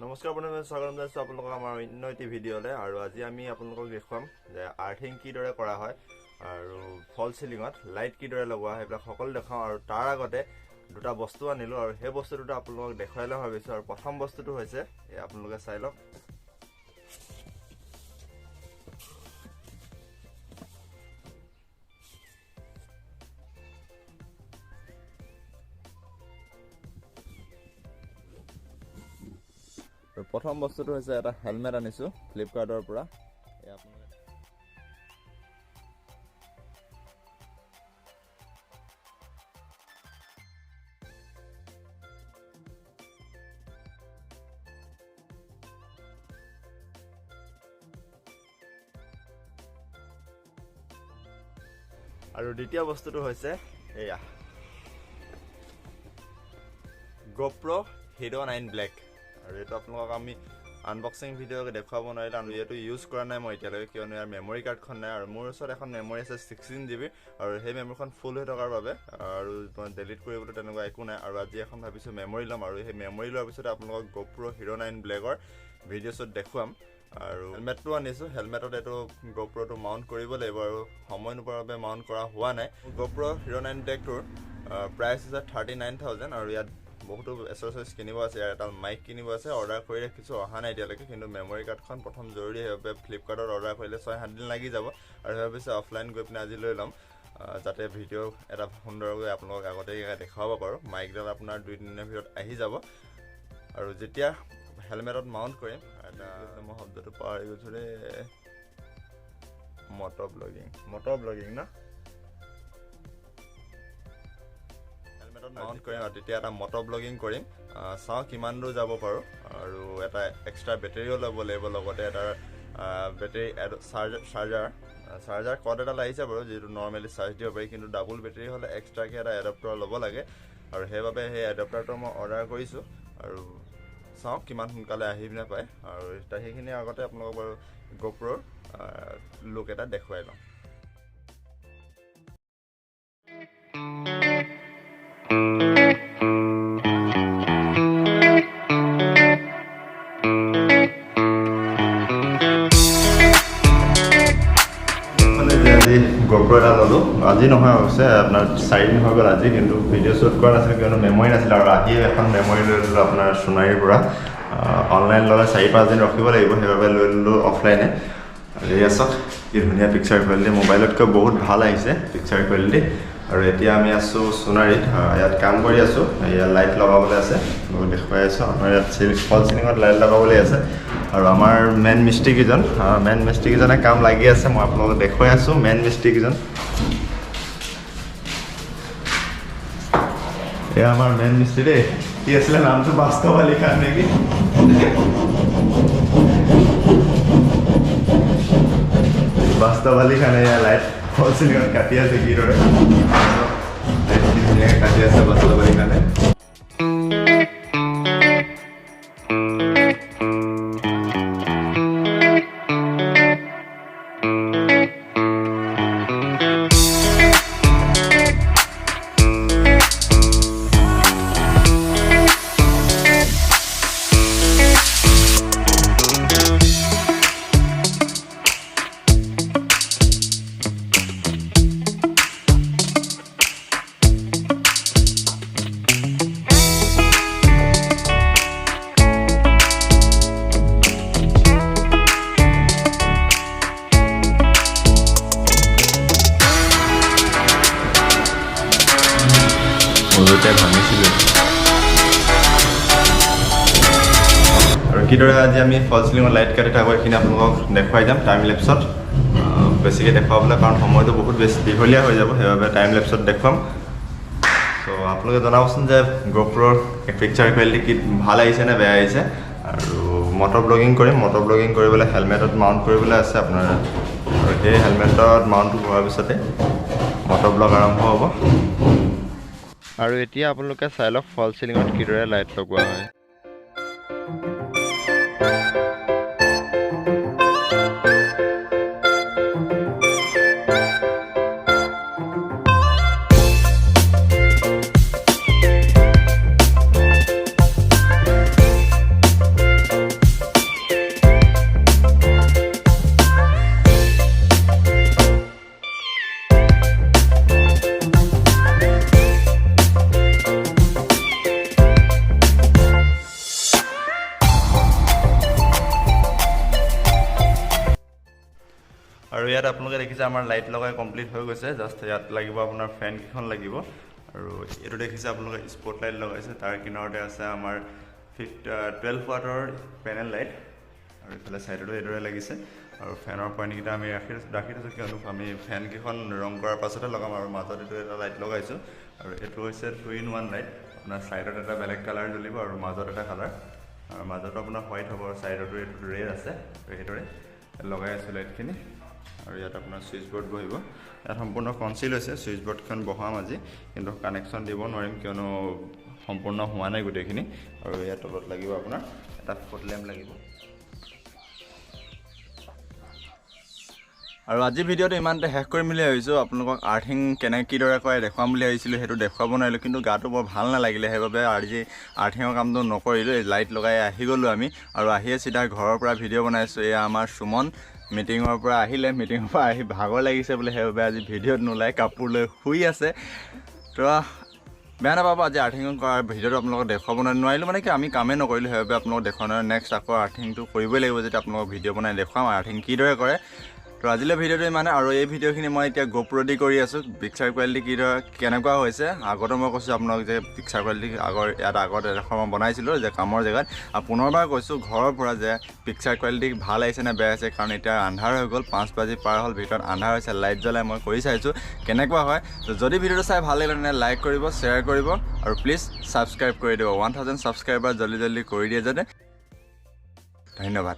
নমস্কাৰ বন্ধুসকল, স্বাগতম জনাইছো আপোনালোকক আমাৰ অন্য এটি ভিডিঅ'লে। আৰু আজি আমি আপোনালোকক দেখুৱাম যে আৰ্থিং কিদৰে কৰা হয় আৰু ফল চিলিঙত লাইট কিদৰে লগোৱা হয়, এইবিলাক সকলো দেখাওঁ। আৰু তাৰ আগতে দুটা বস্তু আনিলোঁ আৰু সেই বস্তু দুটা আপোনালোকক দেখুৱাই লওঁ ভাবিছোঁ। আৰু প্ৰথম বস্তুটো হৈছে আপোনালোকে চাই লওক। প্ৰথম বস্তুটো হৈছে এটা হেলমেট আনিছোঁ ফ্লিপকাৰ্টৰ পৰা। আৰু দ্বিতীয় বস্তুটো হৈছে এয়া GoPro Hero 9 Black। আৰু এইটো আপোনালোকক আমি আনবক্সিং ভিডিঅ'কে দেখুৱাব নোৱাৰিলোঁ, আৰু এইটো ইউজ কৰা নাই মই এতিয়ালৈকে, কিয়নো ইয়াৰ মেমৰি কাৰ্ডখন নাই। আৰু মোৰ ওচৰত এখন মেমৰি আছে 16 GB, আৰু সেই মেমৰিখন ফুল হৈ থকাৰ বাবে আৰু ডিলিট কৰিবলৈ তেনেকুৱা একো নাই। আৰু আজি এখন ভাবিছোঁ মেমৰি ল'ম, আৰু সেই মেমৰি লোৱাৰ পিছতে আপোনালোকক GoPro Hero 9 Blackৰ ভিডিঅ'ছত দেখুৱাম। আৰু হেলমেটটো আনিছোঁ, হেলমেটত এইটো GoProটো মাউণ্ট কৰিব লাগিব, আৰু সময় নোপোৱাৰ বাবে মাউণ্ট কৰা হোৱা নাই। GoPro Hero 9 Blackটোৰ প্ৰাইচ হৈছে 39,000, আৰু ইয়াত বহুতো এক্সেসৰিজ কিনিব আছে। ইয়াৰ এটা মাইক কিনিব আছে, অৰ্ডাৰ কৰি ৰাখিছোঁ, অহা নাই এতিয়ালৈকে। কিন্তু মেমৰি কাৰ্ডখন প্ৰথম জৰুৰী, সেইবাবে ফ্লিপকাৰ্টত অৰ্ডাৰ কৰিলে 6-7 দিন লাগি যাব। আৰু ভাবিছোঁ অফলাইন গৈ পিনে আজি লৈ ল'ম, যাতে ভিডিঅ' এটা সুন্দৰকৈ আপোনালোকক আগতীয়াকৈ দেখুৱাব পাৰোঁ। মাইকডাল আপোনাৰ 2-3 দিনৰ ভিতৰত আহি যাব। আৰু যেতিয়া হেলমেটত মাউণ্ট কৰিম, এটা মই শব্দটো পাহৰি গৈছোঁ ৰে, মটৰ ব্লগিং না, মাউণ্ট কৰিম, আৰু তেতিয়া এটা মটৰ ব্লগিং কৰিম। চাওঁ কিমান দূৰ যাব পাৰোঁ। আৰু এটা এক্সট্ৰা বেটেৰীও ল'ব লাগিব, লগতে এটা বেটেৰী চাৰ্জাৰ কৰ্ড এডাল আহিছে বাৰু, যিটো নৰ্মেলি চাৰ্জ দিব পাৰি। কিন্তু ডাবল বেটেৰী হ'লে এক্সট্ৰাকৈ এটা এডাপ্টাৰ ল'ব লাগে, আৰু সেইবাবে সেই এডাপ্টাৰটো মই অৰ্ডাৰ কৰিছোঁ। আৰু চাওঁ কিমান সোনকালে আহি পিনে পায়। আৰু সেইখিনিৰ আগতে আপোনালোকক বাৰু GoProৰ লুক এটা দেখুৱাই লওঁ। আজি GoPro এটা ল'লোঁ, আজি নহয় অৱশ্যে, আপোনাৰ 4 দিন হৈ গ'ল আজি, কিন্তু ভিডিঅ' শ্বুট কৰা নাছিলোঁ কিয়নো মেমৰি নাছিলে। আৰু আজি এখন মেমৰি লৈ ল'লোঁ আপোনাৰ সোণাৰীৰ পৰা। অনলাইন ল'লে 4-5 দিন ৰখিব লাগিব, সেইবাবে লৈ ল'লোঁ অফলাইনে। আৰু এয়া চাওক কি ধুনীয়া পিকচাৰ কোৱালিটি, মোবাইলতকৈ বহুত ভাল আহিছে পিকচাৰ কোৱালিটি। আৰু এতিয়া আমি আছোঁ সোণাৰীত, ইয়াত কাম কৰি আছোঁ। ইয়াত লাইট লগাবলৈ আছে, মই দেখুৱাই আছোঁ। আমাৰ ইয়াত ফল চিলিঙত লাইট লগাবলৈ আছে, আৰু আমাৰ মেইন মিস্ত্ৰীকেইজনে কাম লাগি আছে। মই আপোনালোকক দেখুৱাই আছোঁ মেইন মিস্ত্ৰীকেইজন। এয়া আমাৰ মেইন মিস্ত্ৰী দেই, কি আছিলে নামটো, বাস্তৱ আলী খান নেকি? বাস্তৱ আলী খানে এয়া লাইট ফল চিলিঙত কাটি আছে কিদৰে, ধুনীয়াকৈ কাটি আছে বাস্তৱ আলী খানে। ভাঙিছিলোঁ। আৰু কিদৰে আজি আমি ফল চিলিঙত লাইট কাটি থাকোঁ এইখিনি আপোনালোকক দেখুৱাই যাম টাইম লেপছত। বেছিকৈ দেখুৱাবলৈ, কাৰণ সময়টো বহুত বেছি দীঘলীয়া হৈ যাব, সেইবাবে টাইম লেপছত দেখুৱাম। ত' আপোনালোকে জনাবচোন যে GoProৰ পিকচাৰ কোৱালিটি কি ভাল আহিছে নে বেয়া আহিছে। আৰু মটৰ ব্লগিং কৰিম, মটৰ ব্লগিং কৰিবলৈ হেলমেটত মাউণ্ট কৰিবলৈ আছে আপোনাৰ। আৰু সেই হেলমেটত মাউণ্টটো হোৱাৰ পিছতে মটৰ ব্লগ আৰম্ভ হ'ব। আৰু এতিয়া আপোনালোকে চাই লওক ফল চিলিঙত কিদৰে লাইট লগোৱা হয়। ইয়াত আপোনালোকে দেখিছে আমাৰ লাইট লগাই কমপ্লিট হৈ গৈছে জাষ্ট ইয়াত লাগিব আপোনাৰ ফেন কিখন লাগিব আৰু এটো দেখিছে আপোনালোকে স্পট লাইট লগাইছে তাৰ কিনাৰতে আছে আমাৰ 12 ওয়াটৰ পেনেল লাইট আৰু ইফালে সাইডটো এদৰে লাগিছে আৰু ফেনৰ পইণ্ট কিটা আমি ৰাখি দিছো কিয়নো আমি ফেন কিখন ৰং কৰাৰ পাছতে লগাম আৰু মাজত এটো এটা লাইট লগাইছো আৰু এটো হৈছে 2 in 1 লাইট আপোনাৰ সাইডত এটা বেলেগ কালাৰ জ্বলিব আৰু মাজত এটা কালাৰ আৰু মাজত আপোনাৰ হোৱাইট হ'ব আৰু সাইডটো এটো ৰেড আছে এটোৰে লগাই আছে লাইটখিনি আৰু ইয়াত আপোনাৰ সুইচ বোৰ্ড বহিব ইয়াত সম্পূৰ্ণ কনসিল হৈছে সুইচ বোৰ্ডখন বহাম আজি কিন্তু কানেকচন দিব নোৱাৰিম কিয়নো সম্পূৰ্ণ হোৱা নাই গুটেখিনি আৰু ইয়াত তলত লাগিব আপোনাৰ এটা ফুট ল্যাম্প লাগিব আৰু আজি ভিডিওটো ইমানতে শেষ কৰি মিলি আহিছো আপোনালোকক আৰ্থিং কেনে কি দৰে কৰে দেখুৱাম বুলি আহিছিলো হেতু দেখুৱাব নোৱাৰিলো কিন্তু গাটো বৰ ভাল নালাগিলে হেবাবে আজি আৰ্থিঙৰ কামটো নকৰিলো লাইট লগাই আহি গলো আমি আৰু আহিয়ে সিধা ঘৰৰ পৰা ভিডিও বনাইছো এয়া আমাৰ সুমন মিটিংৰ পৰা আহিলে মিটিংৰ পৰা আহি ভাগৰ লাগিছে বুলি হেবাবে আজি ভিডিওত নোলাই কাপোৰ লৈ শুই আছে তো বেয়া নাপাব আজি আৰ্থিং কৰাৰ ভিডিওটো আপোনালোকক দেখুৱাব নোৱাৰিলো মানে কি আমি কামে নকৰিলো হেবাবে আপোনালোকক দেখুৱানৰ নেক্সট আকৌ আৰ্থিংটো কৰিবই লাগিব যেতিয়া আপোনালোকক ভিডিও বনাই দেখুৱাম আৰ্থিং কি দৰে কৰে তো আজিলে ভিডিওটো মানে আৰু এই ভিডিওখিনি মই এতিয়া GoPro দি কৰি আছো পিকচাৰ কোৱালিটি কি দৰে কেনেকুৱা হৈছে আগতে মই কৈছো আপোনালোক যে পিকচাৰ কোৱালিটি আগত এখন বনাইছিলো যে কামৰ জেগাত আৰু পুনৰবাৰ কৈছো ঘৰৰ পৰা যে পিকচাৰ কোৱালিটি ভাল আহিছে না বেয়া হৈছে কাৰণ এতিয়া আন্ধাৰ হৈ গ'ল 5 বাজি পাৰ হ'ল ভিতৰত আন্ধাৰ হৈছে লাইট জ্বলাই মই কৰি চাইছো কেনেকুৱা হয় তো যদি ভিডিওটো চাই ভাল লাগিলে লাইক কৰিব শ্বেয়াৰ কৰিব আৰু প্লিজ সাবস্ক্ৰাইব কৰি দিব 1000 সাবস্ক্ৰাইবাৰ জলদি কৰি দিয়ে যাতে ধন্যবাদ